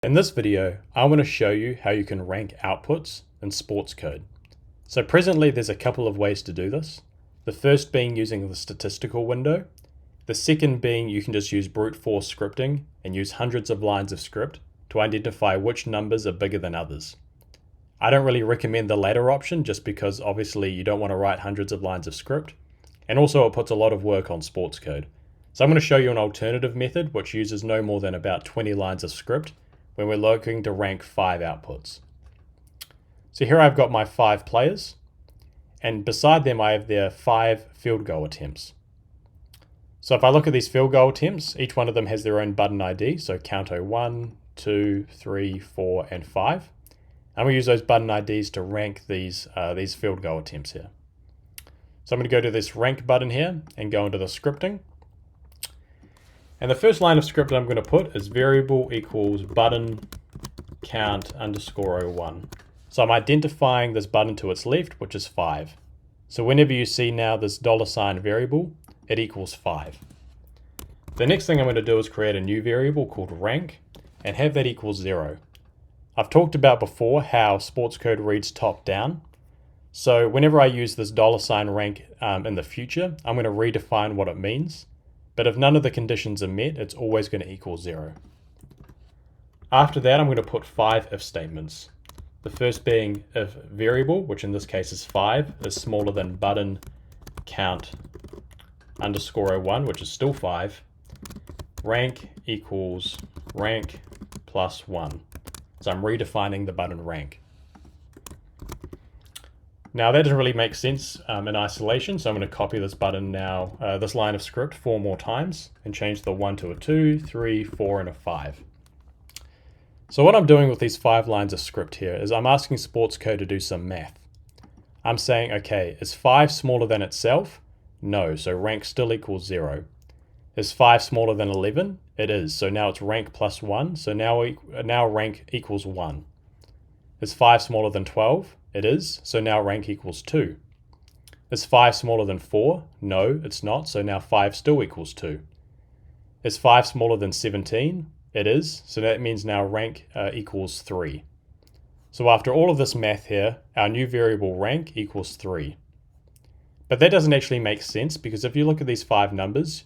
In this video, I want to show you how you can rank outputs in Sportscode. So presently there's a couple of ways to do this. The first being using the statistical window. The second being you can just use brute force scripting and use hundreds of lines of script to identify which numbers are bigger than others. I don't really recommend the latter option just because obviously you don't want to write hundreds of lines of script, and also it puts a lot of work on Sportscode. So I'm going to show you an alternative method which uses no more than about 20 lines of script when we're looking to rank 5 outputs. So here I've got my 5 players, and beside them I have their 5 field goal attempts. So if I look at these field goal attempts, each one of them has their own button ID, so counto 1, 2, 3, 4, and 5. And we use those button IDs to rank these field goal attempts here. So I'm going to go to this rank button here and go into the scripting. And the first line of script that I'm going to put is variable equals button count underscore 01. So I'm identifying this button to its left, which is 5. So whenever you see now this $ variable, it equals 5. The next thing I'm going to do is create a new variable called rank and have that equals 0. I've talked about before how Sportscode reads top down. So whenever I use this $rank in the future, I'm going to redefine what it means. But if none of the conditions are met, it's always going to equal 0. After that, I'm going to put 5 if statements. The first being if variable, which in this case is 5, is smaller than button count underscore 01, which is still 5, rank equals rank plus 1. So I'm redefining the button rank. Now that doesn't really make sense in isolation, so I'm going to copy this button now, this line of script 4 more times, and change the 1 to a 2, 3, 4, and a 5. So what I'm doing with these 5 lines of script here is I'm asking Sportscode to do some math. I'm saying, okay, is 5 smaller than itself? No, so rank still equals 0. Is 5 smaller than 11? It is, so now it's rank plus 1, so now rank equals 1. Is 5 smaller than 12? It is, so now rank equals 2. Is 5 smaller than 4? No, it's not, so now 5 still equals 2. Is 5 smaller than 17? It is, so that means now rank equals 3. So after all of this math here, our new variable rank equals 3. But that doesn't actually make sense, because if you look at these 5 numbers,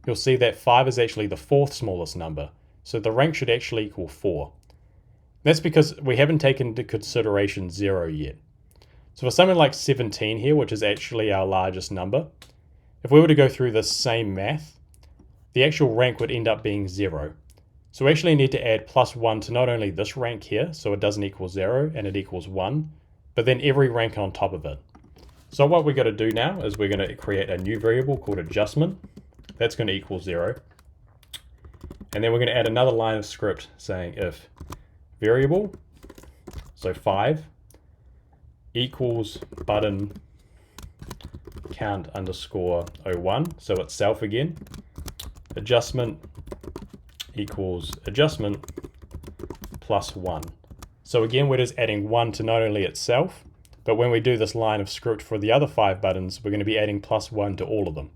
you'll see that 5 is actually the 4th smallest number, so the rank should actually equal 4. That's because we haven't taken into consideration 0 yet. So for something like 17 here, which is actually our largest number, if we were to go through this same math, the actual rank would end up being 0. So we actually need to add plus 1 to not only this rank here, so it doesn't equal 0 and it equals 1, but then every rank on top of it. So what we're going to do now is we're going to create a new variable called adjustment. That's going to equal 0. And then we're going to add another line of script saying if variable, so 5, equals button count underscore 01, so it's self again, adjustment equals adjustment plus 1. So again, we're just adding 1 to not only itself, but when we do this line of script for the other 5 buttons, we're going to be adding plus 1 to all of them.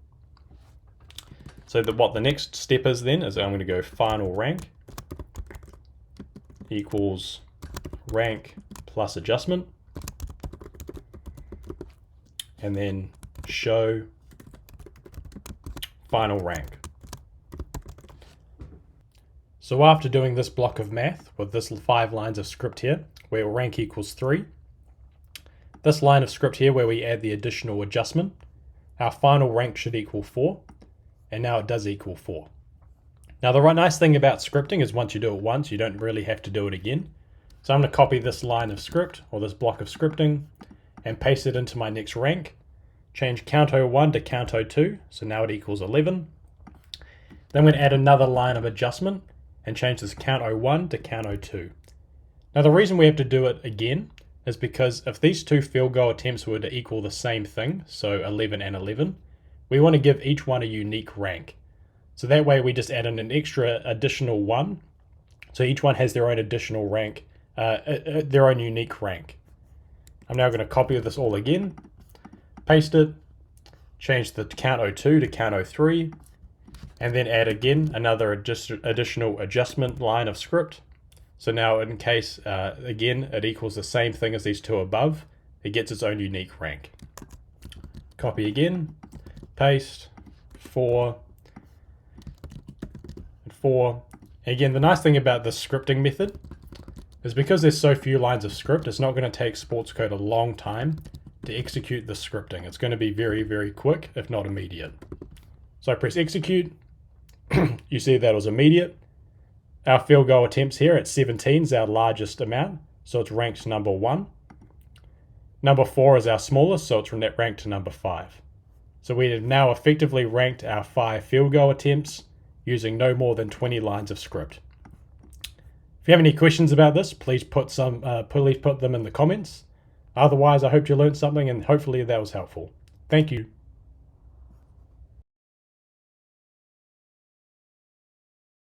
So what the next step is then is I'm going to go final rank equals rank plus adjustment, and then show final rank. So after doing this block of math with this 5 lines of script here, where rank equals 3, this line of script here where we add the additional adjustment, our final rank should equal 4, and now it does equal 4. Now the nice thing about scripting is once you do it once, you don't really have to do it again. So I'm going to copy this line of script, or this block of scripting, and paste it into my next rank. Change counto 1 to counto 2, so now it equals 11. Then I'm going to add another line of adjustment, and change this counto 1 to counto 2. Now the reason we have to do it again is because if these 2 field goal attempts were to equal the same thing, so 11 and 11, we want to give each one a unique rank. So that way we just add in an extra additional 1. So each one has their own additional rank, their own unique rank. I'm now going to copy this all again, paste it, change the counto 2 to counto 3, and then add again another additional adjustment line of script. So now in case, again, it equals the same thing as these two above, it gets its own unique rank. Copy again, paste, 4, and 4. Again, the nice thing about this scripting method is because there's so few lines of script, it's not going to take Sportscode a long time to execute the scripting. It's going to be very, very quick, if not immediate. So I press execute. You see that was immediate. Our field goal attempts here at 17 is our largest amount, so it's ranked number 1. Number 4 is our smallest, so it's ranked number 5. So we have now effectively ranked our 5 field goal attempts using no more than 20 lines of script. If you have any questions about this, please put them in the comments. Otherwise, I hope you learned something and hopefully that was helpful. Thank you.